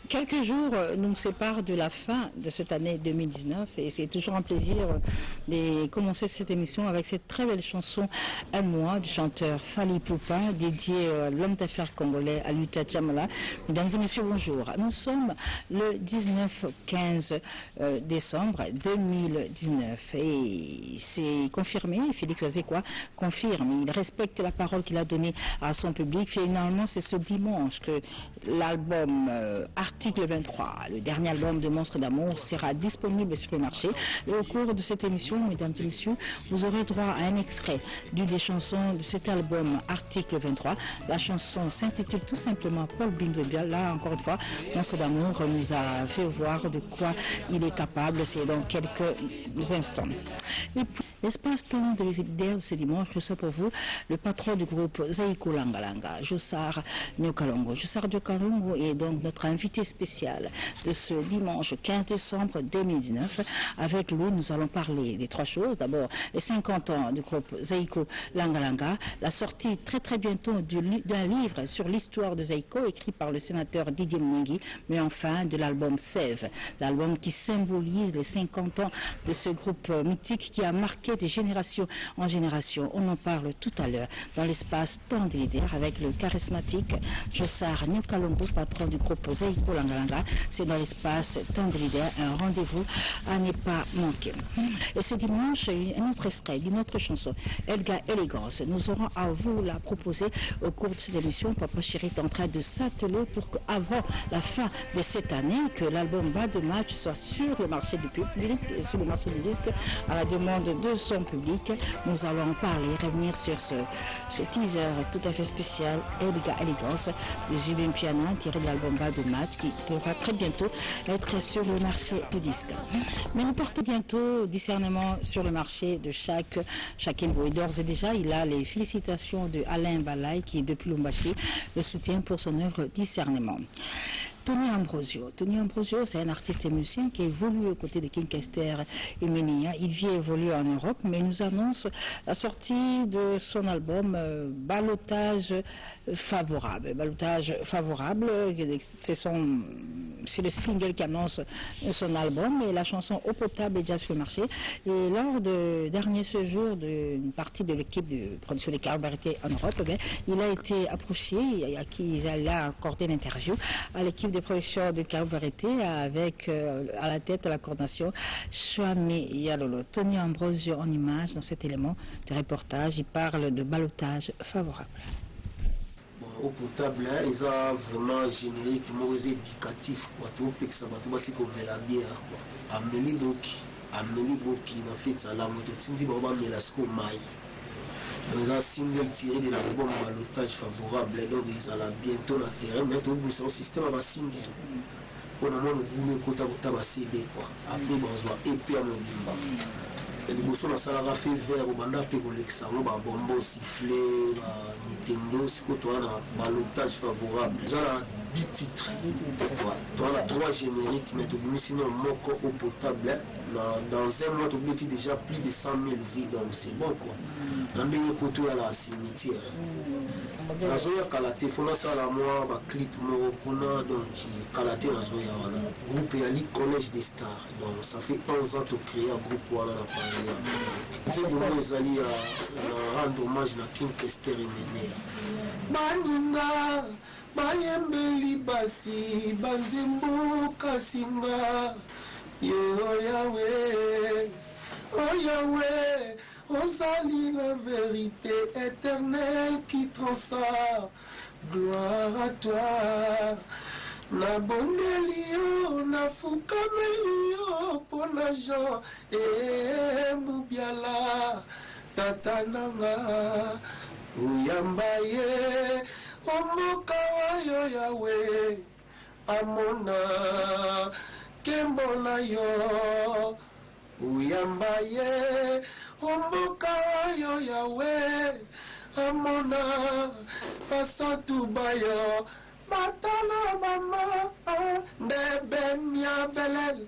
Quelques jours nous séparent de la fin de cette année 2019 et c'est toujours un plaisir de commencer cette émission avec cette très belle chanson « Un mois » du chanteur Fally Ipupa dédié à l'homme d'affaires congolais Aluta Djamala. Mesdames et messieurs, bonjour. Nous sommes le 19-15 décembre 2019 et c'est confirmé, Félix Ozekwa confirme, il respecte la parole qu'il a donnée à son public. Finalement, c'est ce dimanche que l'album Article 23, le dernier album de Monstres d'amour, sera disponible sur le marché. Et au cours de cette émission, mesdames et messieurs, vous aurez droit à un extrait d'une des chansons de cet album Article 23. La chanson s'intitule tout simplement Paul Bindouebia. Là, encore une fois, Monstres d'amour nous a fait voir de quoi il est capable. C'est dans quelques instants. Et puis, l'espace-temps de ce dimanche reçoit pour vous le patron du groupe Zaïko Langalanga, Jossar Nyokalongo. Jossar Nyokalongo est donc notre invité spécial de ce dimanche 15 décembre 2019. Avec lui, nous allons parler des trois choses. D'abord, les 50 ans du groupe Zaïko Langalanga, la sortie très bientôt d'un livre sur l'histoire de Zaïko, écrit par le sénateur Didier Mwengi, mais enfin de l'album Sève, l'album qui symbolise les 50 ans de ce groupe mythique qui a marqué des générations en génération. On en parle tout à l'heure dans l'espace temps de leader avec le charismatique Jossar Nyokalongo, patron du groupe Zaïko Langalanga. C'est dans l'espace temps de leader, un rendez-vous à ne pas manquer. Et ce dimanche, un autre extrait d'une autre chanson, Elga Élégance. Nous aurons à vous la proposer au cours de cette émission. Papa Chéri est en train de s'atteler pour qu'avant la fin de cette année, que l'album Bas de Match soit sur le marché du public, sur le marché du disque, à la demande de son public. Nous allons en parler, revenir sur ce teaser tout à fait spécial, Elga Élégance, de Jibin Piana, tiré de l'album Bas de Match, qui pourra très bientôt être sur le marché du disque. Mais nous partons bientôt au discernement sur le marché de chaque Imbo. Et d'ores et déjà, il a les félicitations de Alain Balay, qui depuis Lumbashi le soutient pour son œuvre Discernement. Tony Ambrosio, c'est un artiste et musicien qui évolue aux côtés de King Kester et Menia. Il vit et évolue en Europe, mais il nous annonce la sortie de son album Balotage favorable. C'est le single qui annonce son album et la chanson Eau potable est déjà sur le marché. Et lors du dernier séjour d'une partie de l'équipe de production des Carbarité en Europe, il a été approché, à qui il a accordé l'interview à l'équipe de production de Carbarité avec à la tête de la coordination Chouami Yalolo. Tony Ambrosio en image dans cet élément de reportage, il parle de balotage favorable. Eau potable, ils ont vraiment générique, mais éducatif, quoi. Tout le ça va tout bâtir comme la bière, quoi. Amélie Boki, ma fête, ça la moto, Tindi Baba Melasco Mai. Donc, un single tiré de l'album Balotage favorable, donc ils ont bientôt la terrain, mais tout le système va single. Pour le moment, le boulot est à CD, quoi. Après, on va épée à mon bimba. Les bossons ça l'a fait vert au banda Pégolexa, bombo sifflé, Nintendo, c'est quoi toi un balotage favorable. Ils ont 10 titres. Tu as 3 génériques, mais tu as sinon moko eau potable. Dans un mois, tu as déjà plus de 100 000 vies, donc c'est bon quoi. Dans le poteau, il y a la cimetière. Dans le Kalaté, il faut lancer la moi, un clip Morocona, donc Kalaté, dans le groupe Yali Collège des Stars. Donc ça fait 11 ans que tu crées un groupe voilà dans Paris. C'est bon, ils allaient rendre hommage à King Kester et Méné. Baninga, Bayembeli Basi, Banzembo Kasinga, Yo Yahweh, Oh Yahweh. Ozali la vérité éternelle qui transcende. Gloire à toi. Na bonelio, na fukamelio, ponajan, et moubiala, tatananga, uyambaye, omokawa Yahweh, amona, kembona yo, uyambaye, Omboka yo Yahweh, amona, pasatu bayo, matana mama, ndebe mia belel.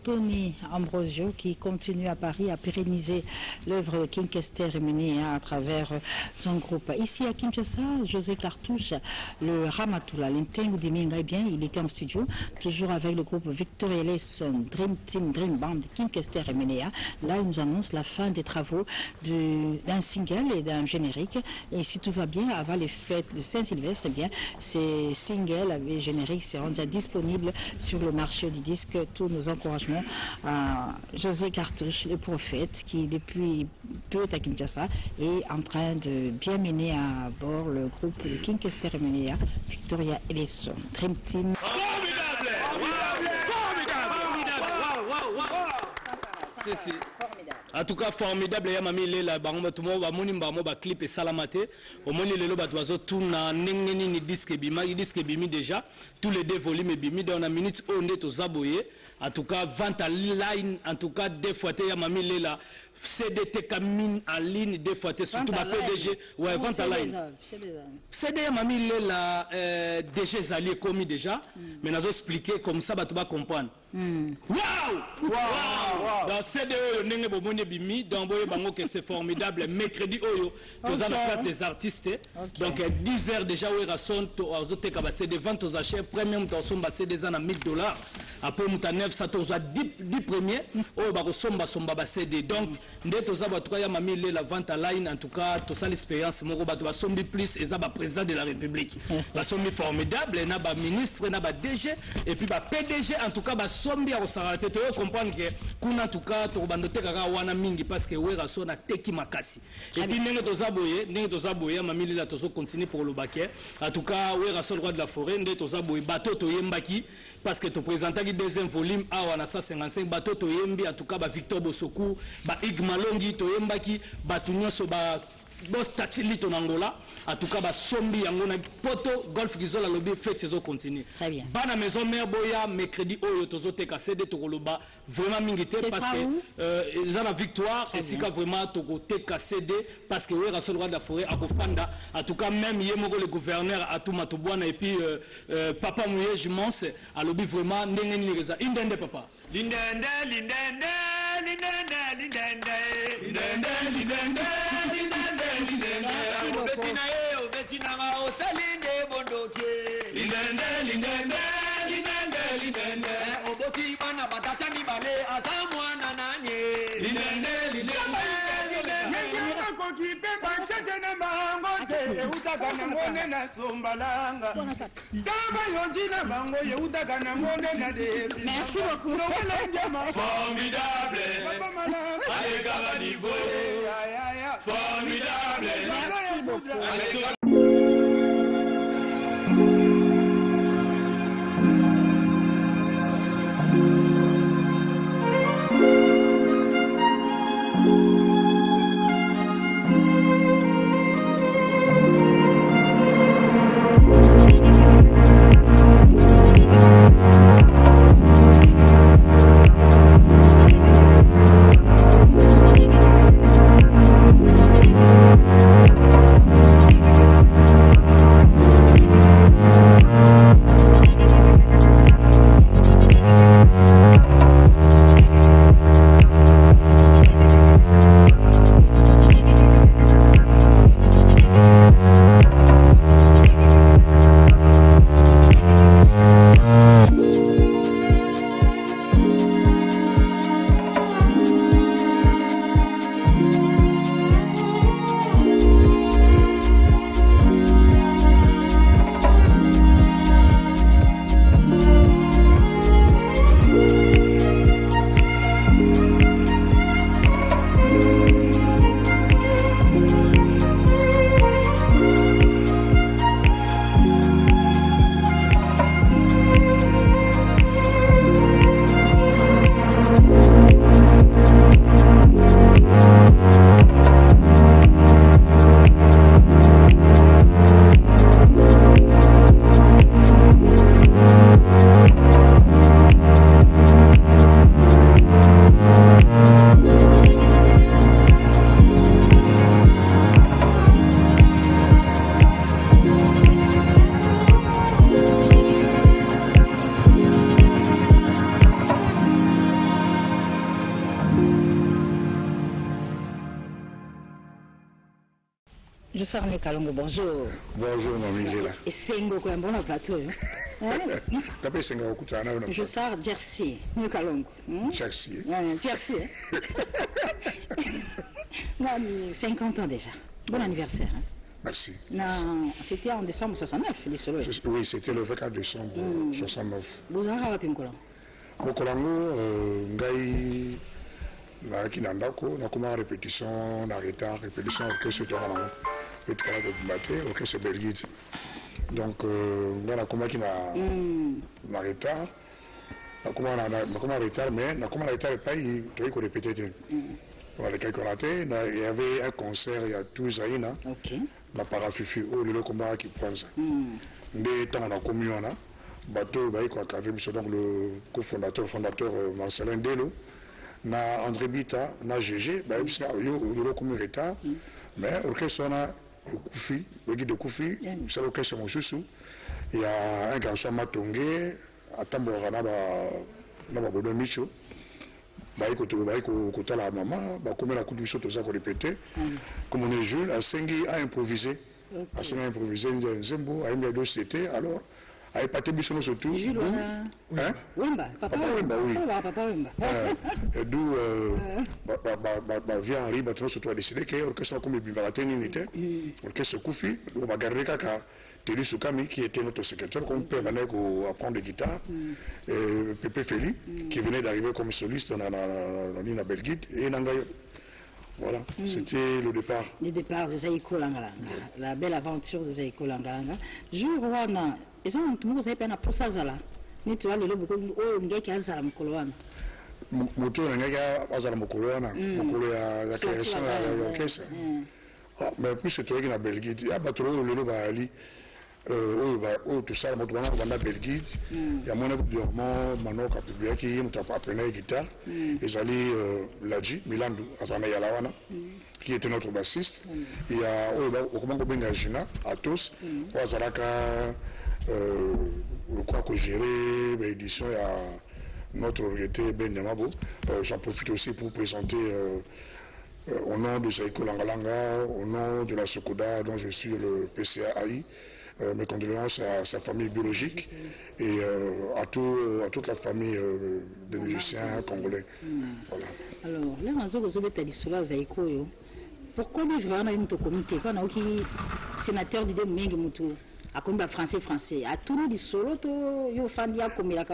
Tony Ambrosio qui continue à Paris à pérenniser l'œuvre de Kinkester Emenea à travers son groupe. Ici à Kinshasa, José Cartouche, le Ramatoula, l'Intengu Diminga, eh bien, il était en studio, toujours avec le groupe Victoria Lesson, Dream Team, Dream Band, Kinkester Emenea. Là, il nous annonce la fin des travaux d'un single et d'un générique. Et si tout va bien, avant les fêtes de Saint-Sylvestre, eh bien, ces singles et génériques seront déjà disponibles sur le marché du disque. Tous nos encouragements à José Cartouche, le prophète, qui depuis peu à Kinshasa est en train de bien mener à bord le groupe de Kinkester Emenea, Victoria Eleson, Dream Team. Formidable! C'est en tout cas formidable. Il y a mamie Lela bango tout monde va moni bango ba clip et salamate au moni lelo ba toizo tout na nengeni ni disque bimi déjà tous les deux volumes bimi dans la minute on est aux aboyés. En tout cas vente en ligne, en tout cas des fois il y a mamie Lela CDT camine en ligne des fois surtout ma PDG ouais vente en ligne CD mamie Lela DG Zali commis déjà mais nous expliquer comme ça ba tu vas comprendre. Wow! Dans CD nenge bomoni bimi dans boye bango que c'est formidable mercredi oyo tous à la place des artistes donc 10 heures déjà où rason to azote ka ba CD vente aux achats premium to somba CD za na $1000 après muta 900 to za 10 premiers oyo ba somba ba CD donc ndeto za ba trois ya mamile la vente en ligne en tout cas to ça l'expérience moko ba to ba sombi plus et za ba président de la République ba sombi formidable na ba ministre na ba DG et puis ba PDG en tout cas ba sombi à osarate to comprendre que kuna en tout cas to bandote kaka wana mingi parce que wera so na teki makasi et puis ndenge to zaboye mamile la to so continue pour le baquet en tout cas wera so le roi de la forêt ndenge to zaboye bateau to yembaki parce que tu présentes le deuxième volume à 155 bateau to yembi en tout cas ba Victor Bosoku ba Igmalongi to yembaki ba tunyoso ba Bostatili ton Angola en tout cas ba sombi yangona poto golf gizola lobby fête saison continue très bien bana maison mère boya mercredi oyo tozote ka CD to koloba vraiment mingité parce que ils ont la victoire et si ka vraiment to côté ka CD parce que ouais rasol roi de la forêt à Bofanda en tout cas même yemoko le gouverneur à tout matobwana et puis papa mouye je pense à lobby vraiment ndengeni reza indende papa lindende merci beaucoup merci beaucoup formidable avec un niveau formidable merci beaucoup Sarr Kalongo, bonjour. Bonjour, mamie Léla. Et Sengo, quoi, un bon plateau. Tapez Sengo, écoute, je Sarr, Jersey, Kalongo. Jersey. Jersey. Non, 50 ans déjà. Bon anniversaire. Hein. Merci. Non, c'était en décembre 69, les solos. Oui, c'était le 24 décembre 69. Vous avez rappelé Mkolango? Mkolango, Ngai, Naki Nandako, Nakuma répétition, Narita, répétition, orchestre de Rango. Et tout à l'heure, orchestre Belgique. Donc, Nakuma qui n'a retard. Nakuma retard, mais Nakuma retard, pas, il doit répéter. Pour les cas qu'on a fait, il y avait un concert, il y a tout Zaïna. Ok. La parafifi, le combat qui prend ça. Des temps, on a commis, on a. Bateau, donc le cofondateur, Marcelin Delo, na André Bita, na GG, il y a commis retard. Mais l'orchestre, on a le guide de Koufi, c'est l'orchestre Moussoussou. Il y a un garçon Matongé, à Tamborana, na Bodo Micho. Côté la maman, comme la coupe du saut, tout ça qu'on répétait. Comme on est Jules, Asengi a improvisé. Asengi a improvisé un Zembo, a mis deux CT, alors, a épaté Bisson surtout. Jules, hein? Wemba, Papa Wemba, oui. Papa Wemba. D'où, vient Henri, surtout a décidé que l'orchestre comme le Bibaratén n'était. L'orchestre Koufi, on va garder Kaka. Télé Soukami, qui était notre secrétaire, comme Père Manek à apprendre de guitare, Pépé Feli, qui venait d'arriver comme soliste dans l'île Belgique, et Nangayo. Voilà, c'était le départ. Le départ de Zaïko Langalanga, la belle aventure de Zaïko Langalanga. Jour Wana, et ça, tout le monde a peine à pousser ça là. Ni tu vois, le lobo, oh, n'gay qui a ça la mukoloana. Moto, n'gay qui a ça la mukoloana. Mukolo ya création à l'orchestre. Mais puis c'est toi qui est en Belgique. Il y a pas trop le lobo à Ali. Tout ça, on a Belgique, il y a mon dormant, Mano Kapibiaki, on a appris la guitare, et Zali Ladji, Milandu, Azana Yalawana, qui était notre bassiste. Il y a Okomango Bengajina, Atos, Wazaraka, je crois que gérer l'édition, il y a notre regretté Ben Yamabo. J'en profite aussi pour présenter. Au nom de Zaïko Langalanga, au nom de la Sokoda, dont je suis le PCAI, mes condoléances à sa famille biologique et à toute la famille des musiciens congolais. Voilà. Alors, là, on a Zaïko. Pourquoi les gens ont un comité? Quand on a sénateur d'idée Mengue Moutou, à combien français, à tout le monde solo, il y a comme il a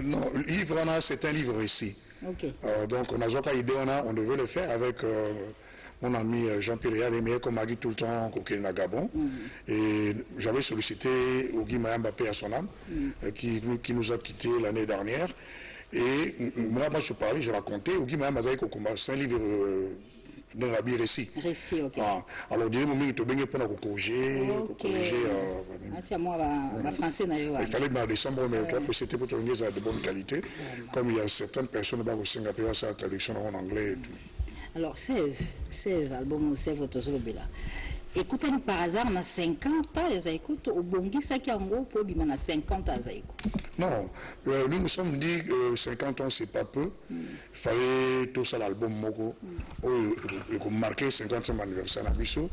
non, le livre, c'est un livre ici. Okay. Donc, on a déjà idée, on devait le faire avec mon ami Jean-Pierre Yalémé, comme a dit tout le temps au Gabon. Et j'avais sollicité Ogi Mayamba à son âme, qui nous a quittés l'année dernière. Et moi, je parlais, je racontais, Ogi Mayamba, c'est un livre dans la vie récit. Récit, ok. Alors, il faut corriger. Il fallait que décembre, mais c'était pour tenir de bonne qualité. Comme il y a certaines personnes qui ont fait la traduction en anglais et tout. Alors, Sève, album Sève Otozolobela. Écoutez-nous par hasard, on a 50 ans, les écoutes, au Bongi, ça qui est en gros, pour on a 50 ans, les écoutes. Non, nous sommes dit que 50 ans, c'est pas peu. Il fallait tout ça, l'album Mogo, pour marquer 50e anniversaire à Bissot.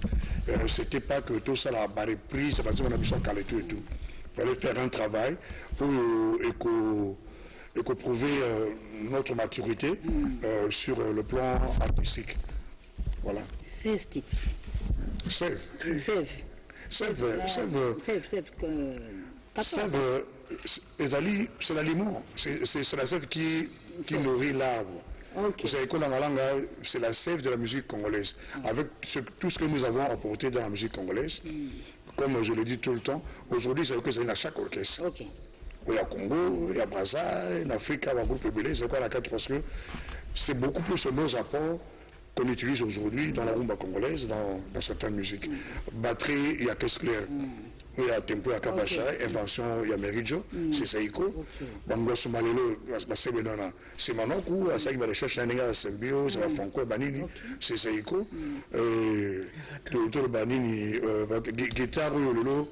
C'était pas que tout ça, la barre prise, parce qu'on a Bissot calé tout et tout. Il fallait faire un travail et que prouver notre maturité sur le plan artistique. Voilà. 16 titres. Sève, c'est l'aliment, c'est la sève qui nourrit l'arbre. Okay. Vous savez que c'est la sève de la musique congolaise. Avec tout ce que nous avons apporté dans la musique congolaise, comme je le dis tout le temps, aujourd'hui, c'est à chaque orchestre. Okay. Il y a Congo, il y a Brazza, en Afrique, il y a un groupe belé, c'est quoi la carte, parce que c'est beaucoup plus nos apports qu'on utilise aujourd'hui dans la rumba congolaise, dans certaines musiques. Batterie, il y a caisse claire. Il y a tempo, il y a Kavacha, invention, il y a Meridio, c'est Saïko. Bango Somalelo, c'est Manoku, ça qui va rechercher un symbiose, la Franco Banini, c'est Saïko. Tout le Banini, guitare, lolo,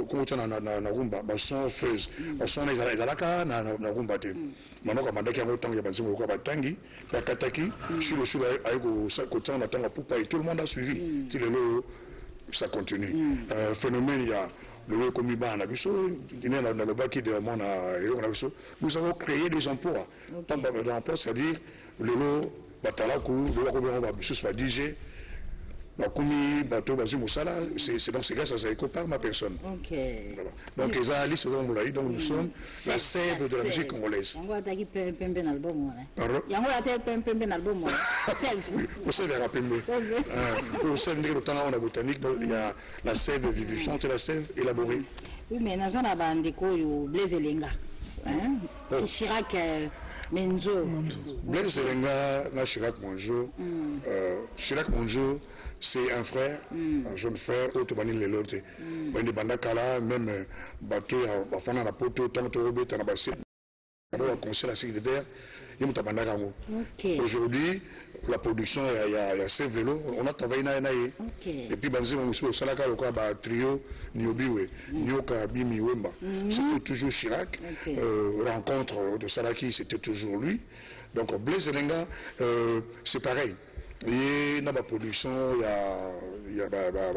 comment tu as na rumba, son feuze, son ezalaka na rumba te. Maintenant, quand on a autant de gens qui ont Tangi, la Kataki, sur le sous, avec au temps, on attend la poupa et tout le monde a suivi. ça continue. Phénomène, il y a le Komiba en Abisso, nous avons créé des emplois. Pas d'emplois, c'est-à-dire le lot, Batalakou, le lot Abisso, c'est pas DJ. C'est donc c'est grâce à ça par ma personne. Okay. Voilà. Donc donc nous sommes la sève de la musique congolaise. Il y a la sève vivifiante et la sève élaborée. Oui, mais nous avons Blaise Elenga. Chirac Menzo. Blaise Elenga, Chirac Menzo. Chirac Menzo, c'est un frère, un jeune frère, Otomani Lelote. Bandi Bandakala, même bateau, à la poto, tant que Robert, tant que le conseil de la sécurité, il y a aujourd'hui, la production, il y a Sève Vélo, on a travaillé dans et puis, Banzi Moussou, Salaka, le trio, Niobiwe, Nyoka, Bimi, Wemba. C'était toujours Chirac. Rencontre de Salaki, c'était toujours lui. Donc, Blaise Elenga, c'est pareil. Et dans la production, il y a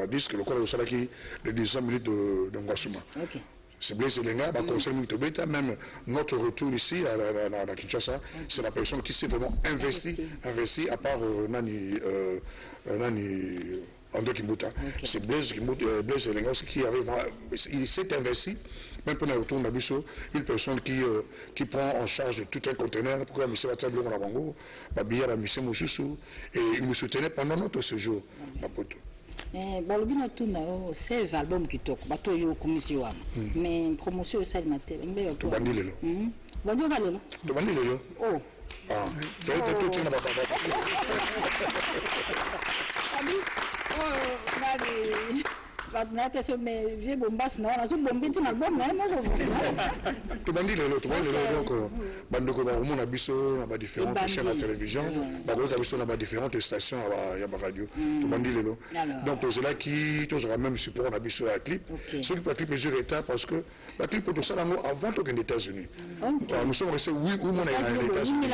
un disque, le corps de Salaki, de 10 minutes de Ngwasuma. C'est Blaise Elenga, conseil Mitobeta, même notre retour ici à Kinshasa, c'est la personne qui s'est vraiment investie à part Nani André Kimbuta. C'est Blaise Elenga qui arrive, il s'est investi, même pendant le retour d'Abisso, une personne qui prend en charge tout un conteneur pour la mission Batablo Rabango, Babia, la mission Moussoussou, et il nous soutenait pendant notre séjour. Mais balobina tuna save album kitoko bato yo komisi wana mais promotion ça il mate ngbe to bandilelo bando galelo to bandilelo oh fait tout tena baba abi oh nani badnate so me vie bombas na wana so bombiti na album na mo to bandilelo donc bandoko ba mona biso na ba différentes chaînes de télévision ba ko biso na ba différentes stations ya ba radio to bandilelo donc c'est là qui tu aura même support na biso à clip ce qui peut clip mesure état parce que la clip de ça avant aux États-Unis nous sommes restés oui ou mon États-Unis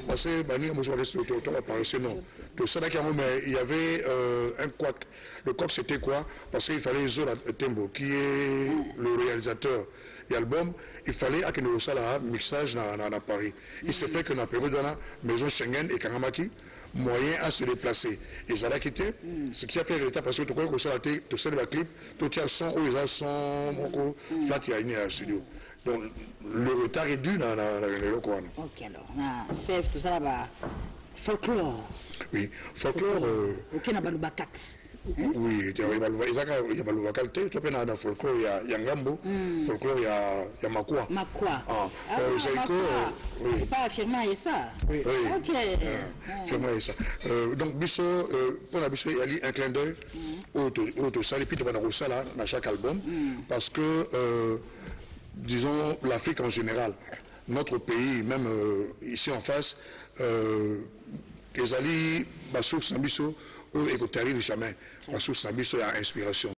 parce que bani moi je resté autour apparaissait non tout ça là mais il y avait un couac le couac c'était quoi parce qu'il fallait Zola Tembo qui est le réalisateur de l'album, il fallait à nous un mixage dans Paris. Il s'est fait que dans la période de la maison Schengen et Kangamaki, moyen à se déplacer. Et ça a quitté, ce qui a fait l'état parce que tu crois que ça a été, tu sais, le clip, tu as son, ou ils ont son, flat, il y a une à la studio. Donc le retard est dû dans les locaux. Ok, alors, c'est tout ça là-bas. Folklore. Oui, folklore. Ok, on a Balubakat. Oui, il y a Baluba Kalte, tu peux dans folklore, il y a Ngambo, folklore, il y a Makwa. Makwa. Oui. Pas affirmer ça. Oui. Ok. Affirmer ça. Donc, Bisso, pour la Bisso, il y a un clin d'œil au Sali, puis tu vas dans ça dans chaque album, parce que, disons, l'Afrique en général, notre pays, même ici en face, les alliés, Basso, Sambisso, et que tu arrives jamais, Basso, Sambisso, il y a inspiration.